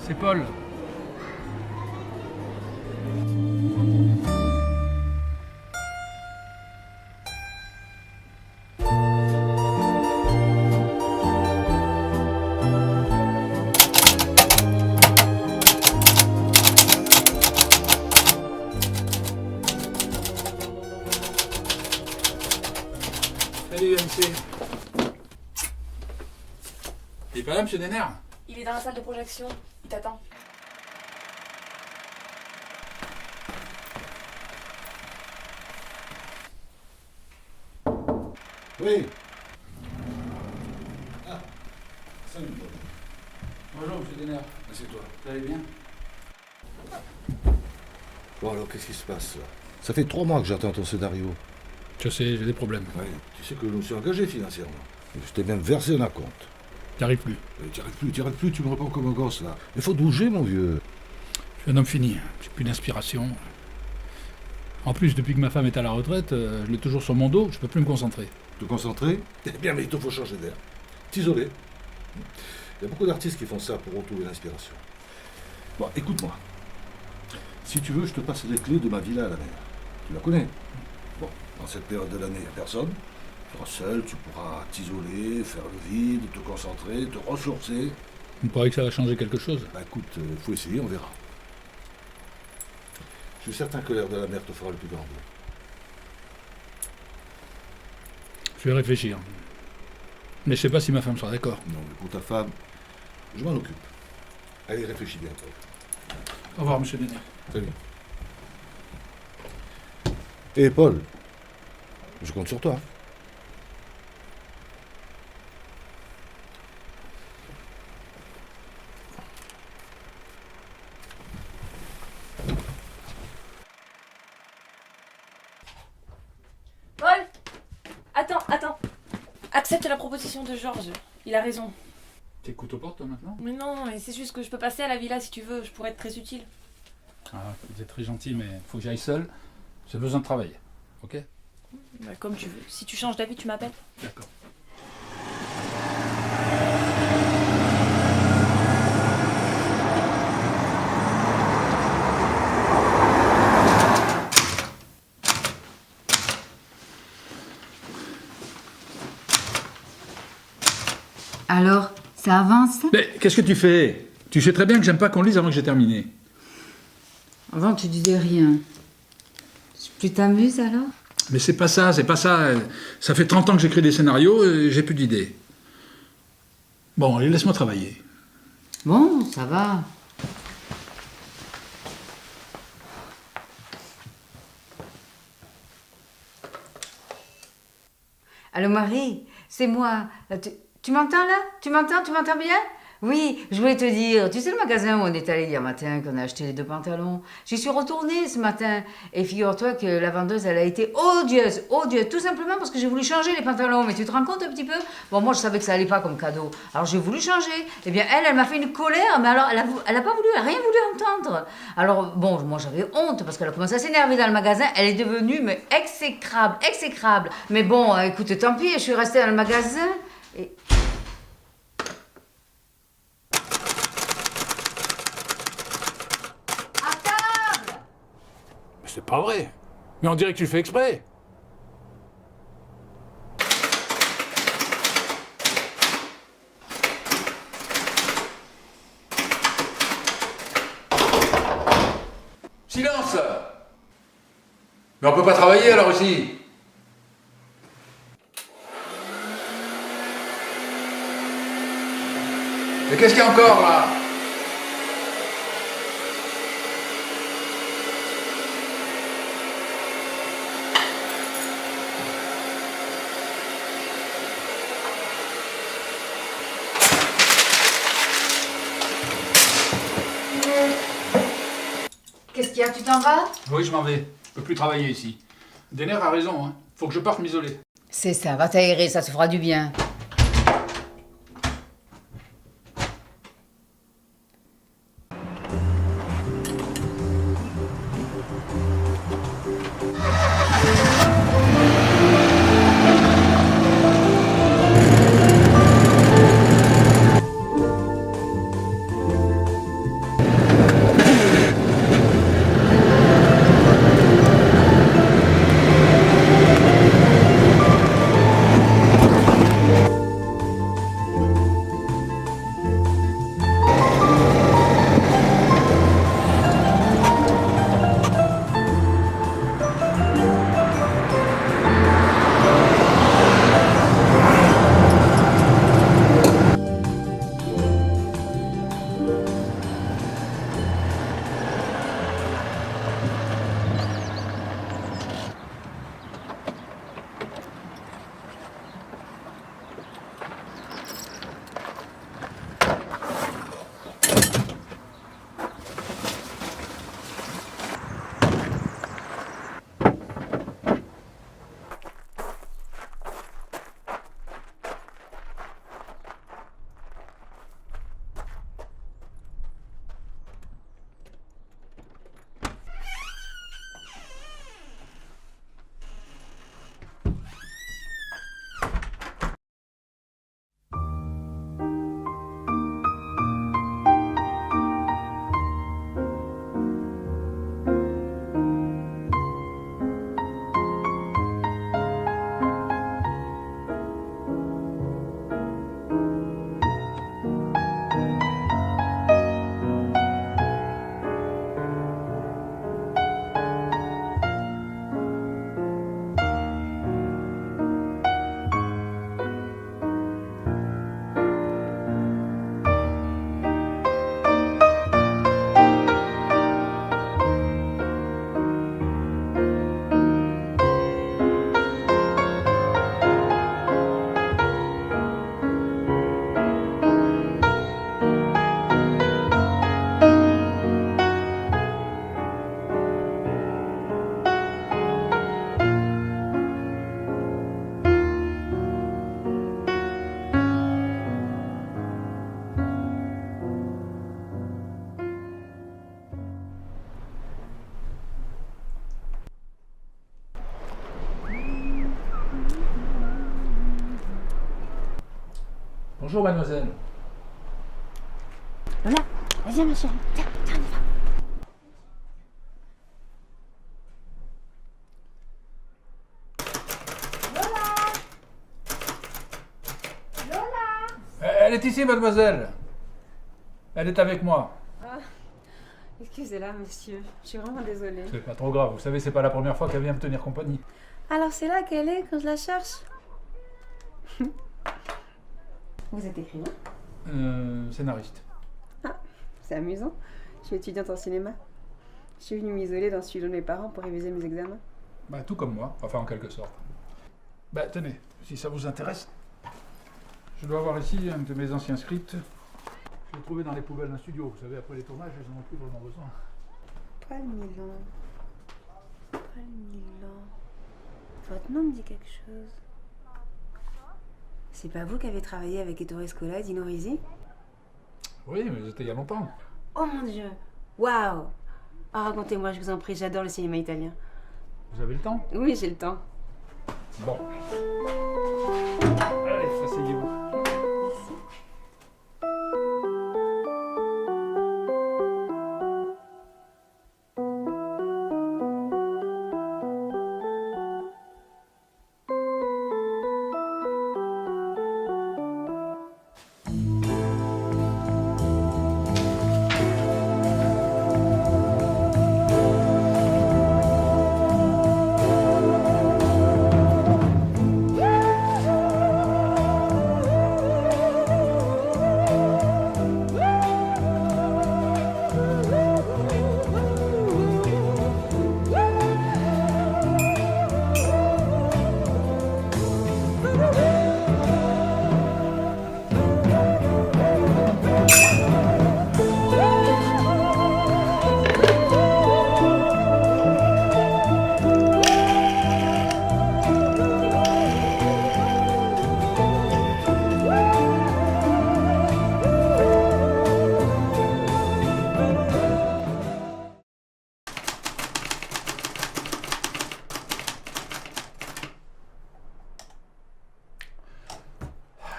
C'est Paul. Salut MC. Il est pas là, monsieur Denner? Il est dans la salle de projection. Il t'attend. Oui. Ah, salut Paul. Bonjour, monsieur Denner. Assieds-toi. Vous allez bien? Bon alors, qu'est-ce qui se passe là? Ça fait 3 mois que j'attends ton scénario. Je sais, j'ai des problèmes. Ouais, tu sais que je me suis engagé financièrement. Je t'ai même versé un acompte. J'arrive plus. Mais t'y arrives plus, tu me réponds comme un gosse là. Il faut bouger mon vieux. Je suis un homme fini. J'ai plus d'inspiration. En plus, depuis que ma femme est à la retraite, je l'ai toujours sur mon dos, je peux plus me concentrer. Te concentrer? Eh bien, mais il te faut changer d'air. T'isoler. Il y a beaucoup d'artistes qui font ça pour retrouver l'inspiration. Bon, écoute-moi. Si tu veux, je te passe les clés de ma villa à la mer. Tu la connais? Bon, dans cette période de l'année, il n'y a personne. Tu seras seul, tu pourras t'isoler, faire le vide, te concentrer, te ressourcer. Vous croyez que ça va changer quelque chose? Bah écoute, faut essayer, on verra. Je suis certain que l'air de la mer te fera le plus grand bien. Je vais réfléchir. Mais je sais pas si ma femme sera d'accord. Non, mais pour ta femme, je m'en occupe. Allez, réfléchis bien, Paul. Au revoir, monsieur Denner. Salut. Et Paul, je compte sur toi. Paul! Attends. Accepte la proposition de Georges. Il a raison. T'écoutes aux portes, toi, maintenant? Mais non, mais c'est juste que je peux passer à la villa si tu veux. Je pourrais être très utile. Ah, vous êtes très gentil, mais faut que j'aille seul. J'ai besoin de travailler. Ok? Bah, comme tu veux. Si tu changes d'avis, tu m'appelles. D'accord. Alors, ça avance? Mais qu'est-ce que tu fais? Tu sais très bien que j'aime pas qu'on lise avant que j'ai terminé. Avant, tu disais rien. Tu t'amuses alors? Mais c'est pas ça, c'est pas ça. Ça fait 30 ans que j'écris des scénarios et j'ai plus d'idées. Bon, allez, laisse-moi travailler. Bon, ça va. Allô Marie, c'est moi. Tu m'entends là? Tu m'entends bien? Oui, je voulais te dire, tu sais le magasin où on est allé hier matin, qu'on a acheté les 2 pantalons? J'y suis retournée ce matin et figure-toi que la vendeuse, elle a été odieuse, tout simplement parce que j'ai voulu changer les pantalons. Mais tu te rends compte un petit peu? Bon, moi je savais que ça allait pas comme cadeau, alors j'ai voulu changer. Eh bien elle m'a fait une colère, mais alors elle a pas voulu, elle a rien voulu entendre. Alors bon, moi j'avais honte parce qu'elle a commencé à s'énerver dans le magasin, elle est devenue mais exécrable. Mais bon, écoute, tant pis, je suis restée dans le magasin et... C'est pas vrai. Mais on dirait que tu le fais exprès. Silence! Mais on peut pas travailler alors aussi. Mais qu'est-ce qu'il y a encore là? Qu'est-ce qu'il y a, tu t'en vas? Oui, je m'en vais. Je peux plus travailler ici. Denner a raison, hein. Faut que je parte m'isoler. C'est ça, va t'aérer, ça te fera du bien. Bonjour mademoiselle. Lola, vas-y ma chérie. Tiens, on y va. Elle est ici mademoiselle. Elle est avec moi. Ah, excusez-la, monsieur. Je suis vraiment désolée. C'est pas trop grave, vous savez, c'est pas la première fois qu'elle vient me tenir compagnie. Alors, c'est là qu'elle est quand je la cherche. Vous êtes écrivain? Scénariste. Ah, c'est amusant. Je suis étudiante en cinéma. Je suis venue m'isoler dans le studio de mes parents pour réviser mes examens. Bah, tout comme moi, enfin en quelque sorte. Bah, tenez, si ça vous intéresse, je dois avoir ici un de mes anciens scripts. Je l'ai trouvé dans les poubelles d'un studio. Vous savez, après les tournages, ils n'en ont plus vraiment besoin. Paul Milan. Paul Milan. Votre nom me dit quelque chose. C'est pas vous qui avez travaillé avec Ettore Scola et Dino Risi? Oui, mais c'était il y a longtemps. Oh mon Dieu. Waouh. Ah, racontez-moi, je vous en prie, j'adore le cinéma italien. Vous avez le temps? Oui, j'ai le temps. Bon. Allez, asseyez-vous. Merci.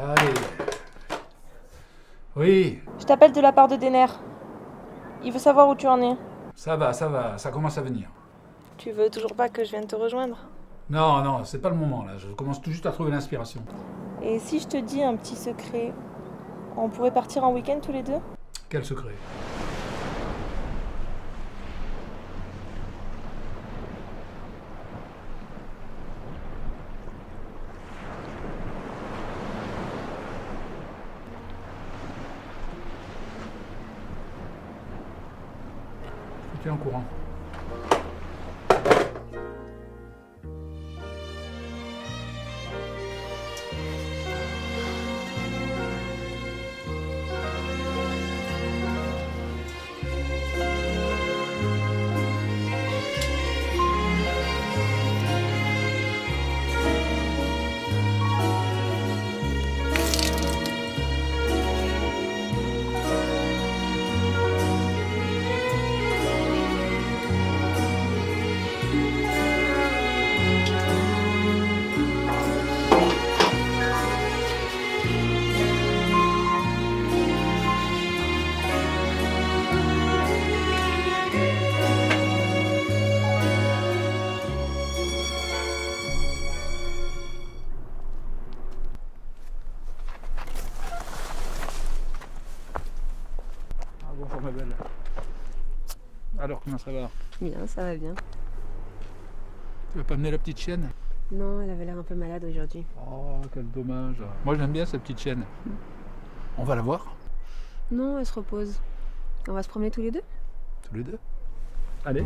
Allez. Oui, Je t'appelle de la part de Denner. Il veut savoir où tu en es. ça va, ça commence à venir. Tu veux toujours pas que je vienne te rejoindre? Non, non, c'est pas le moment là. Je commence tout juste à trouver l'inspiration. Et si je te dis un petit secret, on pourrait partir en week-end tous les deux? Quel secret? Je suis en courant. Ah, bonjour ma belle. Alors comment ça va? Bien, ça va bien. Tu vas pas mener la petite chienne? Non, elle avait l'air un peu malade aujourd'hui. Oh, quel dommage. Moi j'aime bien cette petite chienne. On va la voir? Non, elle se repose. On va se promener tous les deux? Tous les deux? Allez.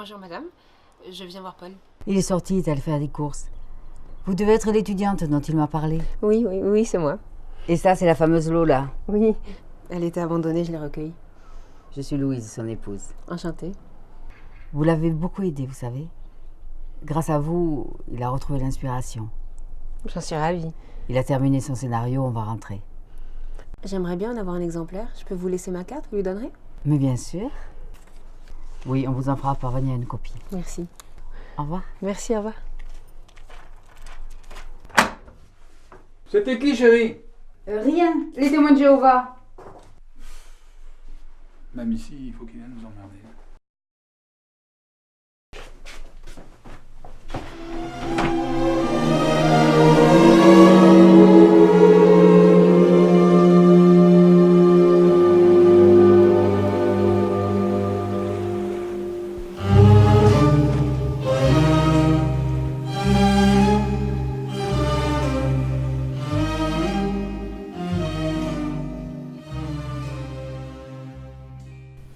Bonjour madame, je viens voir Paul. Il est sorti, il est allé faire des courses. Vous devez être l'étudiante dont il m'a parlé. Oui, c'est moi. Et ça, c'est la fameuse Lola. Oui, elle était abandonnée, je l'ai recueillie. Je suis Louise, son épouse. Enchantée. Vous l'avez beaucoup aidé, vous savez. Grâce à vous, il a retrouvé l'inspiration. J'en suis ravie. Il a terminé son scénario, on va rentrer. J'aimerais bien en avoir un exemplaire. Je peux vous laisser ma carte, vous lui donnerez? Mais bien sûr. Oui, on vous en fera parvenir une copie. Merci. Au revoir. Merci, au revoir. C'était qui, chérie? Rien, les témoins de Jéhovah. Même ici, il faut qu'il vienne nous emmerder.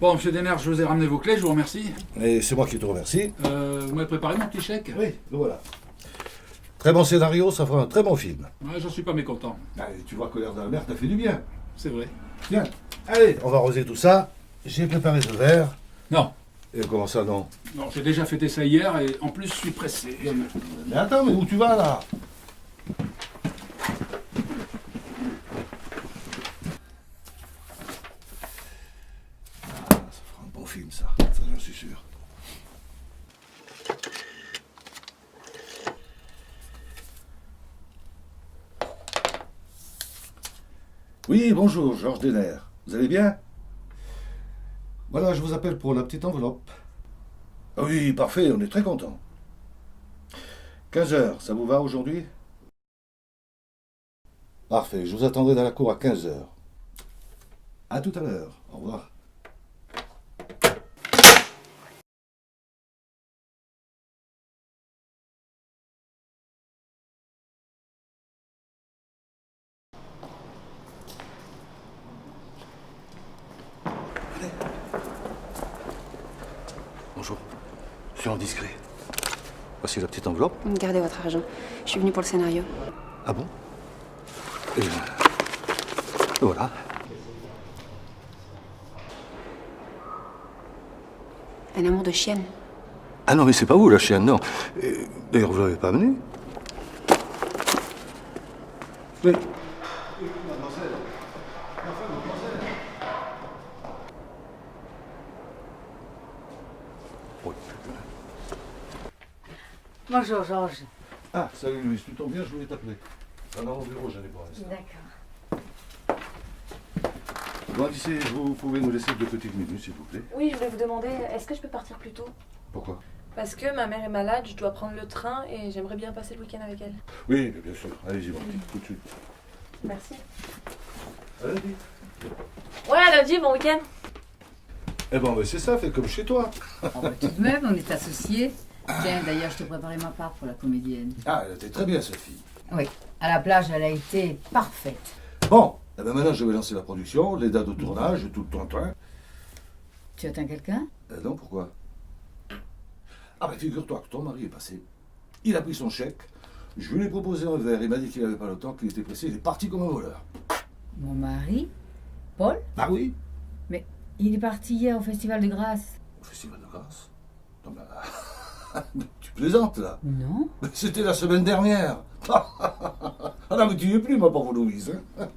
Bon, monsieur Denner, je vous ai ramené vos clés, je vous remercie. Et c'est moi qui te remercie. Vous m'avez préparé mon petit chèque? Oui, le voilà. Très bon scénario, ça fera un très bon film. Ouais, j'en suis pas mécontent. Allez, tu vois que l'air de la mer t'a fait du bien. C'est vrai. Bien. Allez, on va arroser tout ça. J'ai préparé ce verre. Non. Et comment ça, non? Non, j'ai déjà fêté ça hier et en plus je suis pressé. Mais attends, mais où tu vas, là? Ah, ça fera un bon film, ça j'en suis sûr. Oui, bonjour, Georges Denner. Vous allez bien? Voilà, je vous appelle pour la petite enveloppe. Ah oui, parfait, on est très contents. 15h, ça vous va aujourd'hui? Parfait, je vous attendrai dans la cour à 15h. À tout à l'heure, au revoir. Bonjour, je suis indiscret. Voici la petite enveloppe. Gardez votre argent. Je suis venue pour le scénario. Ah bon? Et voilà. Un amour de chienne. Ah non, mais c'est pas vous la chienne, non. D'ailleurs, vous l'avez pas amené? Oui. Bonjour, Georges. Ah, salut Louise, tu tombes bien, je voulais t'appeler. Dans mon bureau, j'en ai pour l'instant. D'accord. Bon, Alice, vous pouvez nous laisser 2 petites minutes, s'il vous plaît. Oui, je voulais vous demander, est-ce que je peux partir plus tôt? Pourquoi? Parce que ma mère est malade, je dois prendre le train et j'aimerais bien passer le week-end avec elle. Oui, mais bien sûr. Allez-y, mon petit, tout de suite. Merci. Allez-y. Ouais, lundi, bon week-end. Eh ben, c'est ça, fais comme chez toi. Oh, bah, tout de même, on est associés. Tiens, d'ailleurs, je te préparais ma part pour la comédienne. Ah, elle était très bien, cette fille. Oui, à la plage, elle a été parfaite. Bon, eh ben maintenant, je vais lancer la production, les dates de tournage, tout le temps. Tu attends quelqu'un? Non, pourquoi? Ah, ben figure-toi que ton mari est passé. Il a pris son chèque. Je lui ai proposé un verre. Il m'a dit qu'il n'avait pas le temps, qu'il était pressé. Il est parti comme un voleur. Mon mari? Paul? Ah oui? Mais il est parti hier au Festival de Grâce. Au Festival de Grâce? Non, mais... tu plaisantes, là? Non? C'était la semaine dernière. Ah non, mais tu n'y es plus, ma pauvre Louise. Hein.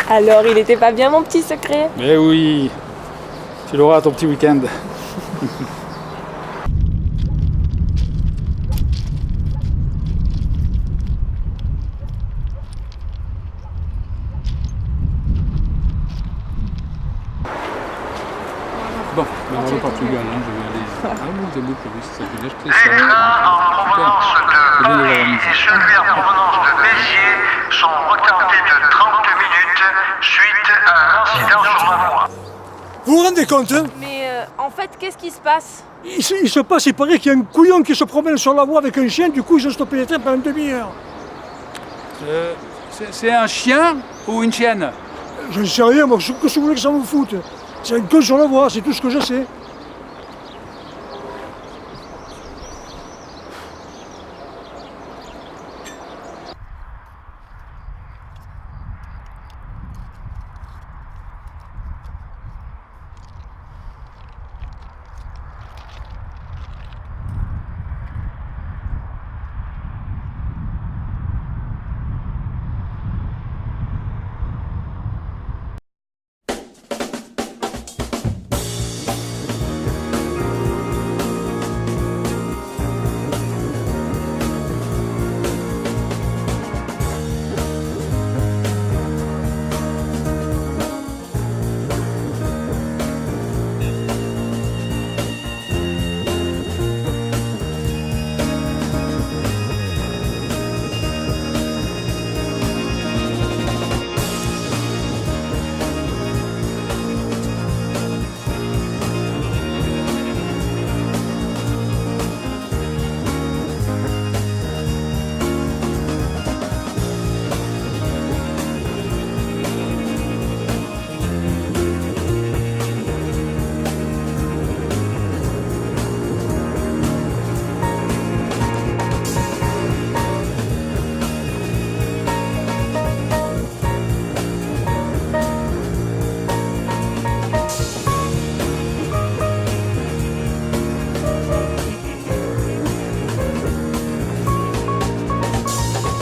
Alors, il était pas bien mon petit secret? Mais oui, tu l'auras à ton petit week-end. Bon, ben voilà Portugal, hein, je vais aller. Ah oui, vous avez oui, ça fait déjà très Les trains en provenance de Paris et celui en provenance de Béziers sont retardés de 30 minutes suite à un incident sur la voie. Vous vous rendez compte, hein? Mais en fait, qu'est-ce qui se passe? Il se passe, il paraît qu'il y a un couillon qui se promène sur la voie avec un chien, du coup ils ont stoppé les trains pendant une demi-heure. C'est un chien ou une chienne? Je ne sais rien, moi, que vous voulez que ça vous foute? C'est un con sur la voie, c'est tout ce que je sais.